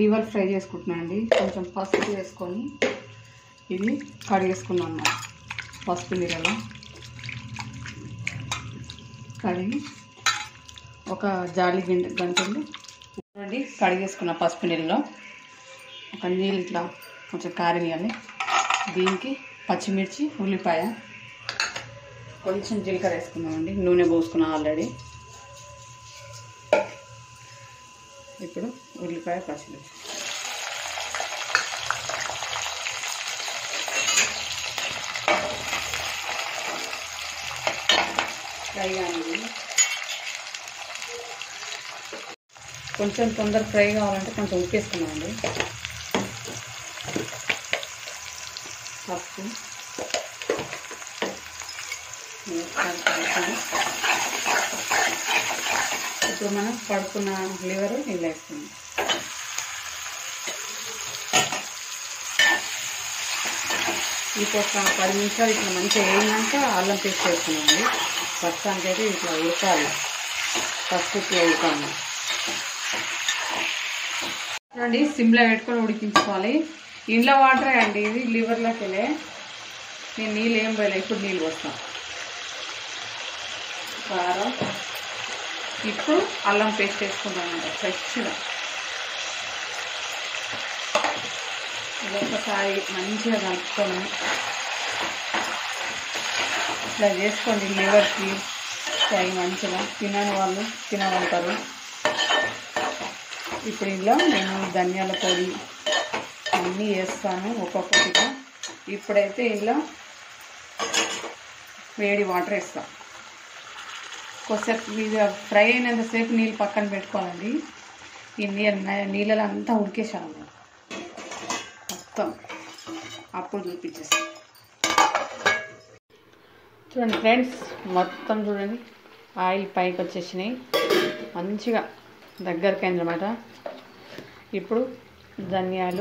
Liver fry చేసుకుంటున్నాను అండి. కొంచెం పసుపు వేసుకొని ఇది కడిగేసుకున్నాను అన్నమాట. పసుపు నీళ్ళలో కడిగి ఒక జాలి గంటలు అండి కడిగేసుకున్న పసుపు నీళ్ళలో ఒక నీళ్ళు ఇట్లా కొంచెం కారనియాలి. దీనికి పచ్చిమిర్చి, ఉల్లిపాయ, కొంచెం జీలకర్ర వేసుకున్నామండి. నూనె పోసుకున్నాం ఆల్రెడీ. ఇప్పుడు ఉల్లిపాయ, పచ్చిమిర్చి ఫ్రై కావాలి. కొంచెం తొందర ఫ్రై కావాలంటే కొంచెం ఉప్పు వేసుకున్నామండి. పప్పు ఇప్పుడు మనం పడుకున్న లివర్ నీళ్ళు వేసుకుందాం. ఇప్పుడు ఒక 10 నిమిషాలు ఇట్లా మంచిగా వేయినాక అల్లం పేస్ట్ వేసుకున్నామండి. ప్రస్తుతానికి అయితే ఇట్లా ఉడకాలి. ఫస్ట్ ఇట్లా ఉడకాలి చూడండి. సిమ్లో పెట్టుకొని ఉడికించుకోవాలి. ఇంట్లో వాటరే అండి ఇది, లివర్లోకి వెళ్ళే. నేను నీళ్ళు ఏం పోయలే, ఇప్పుడు నీళ్ళు పోస్తాను. కారం, ఇప్పుడు అల్లం పేస్ట్ వేసుకుంటామండి ఫ్రెష్గా. ఇది ఒకసారి మంచిగా కలుపుకొని ఇట్లా చేసుకోండి. లివర్కి ఫ్రై మంచిగా తినని వాళ్ళు తినగలుగుతారు. ఇప్పుడు ఇందులో నేను ధనియాల పొడి అన్నీ వేస్తాను ఒక్కొక్కటిగా. ఇప్పుడైతే ఇందులో వేడి వాటర్ వేస్తాను. కొద్దిసేపు ఇది ఫ్రై అయినంతసేపు నీళ్ళు పక్కన పెట్టుకోవాలండి. ఈ నీళ్ళలో అంతా ఉడికేసాను మొత్తం. అప్పుడు చూపించేస్తాను. చూడండి ఫ్రెండ్స్, మొత్తం చూడండి ఆయిల్ పైకి వచ్చేసినాయి. మంచిగా దగ్గరికి అయిందన్నమాట. ఇప్పుడు ధనియాల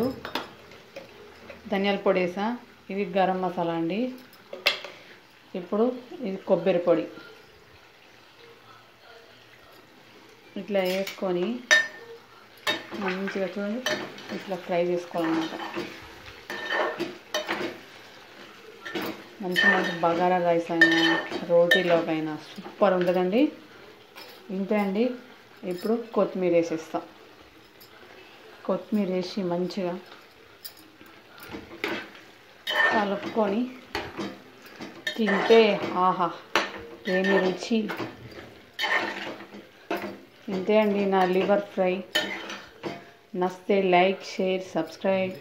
పొడి వేసా. ఇది గరం మసాలా అండి. ఇప్పుడు ఇది కొబ్బరి పొడి ఇట్లా వేసుకొని మంచిగా చూడండి ఇట్లా ఫ్రై చేసుకోవాలన్నమాట. మంచి బగారా రైస్ అయినా రోటీలోకైనా సూపర్ ఉంటుందండి. ఇంతే అండి. ఇప్పుడు కొత్తిమీర వేసేస్తాం. కొత్తిమీర వేసి మంచిగా కలుపుకొని తింటే ఆహా ఏమి రుచి. ఇంతే అండి నా లివర్ ఫ్రై. నచ్చితే లైక్, షేర్, సబ్స్క్రైబ్.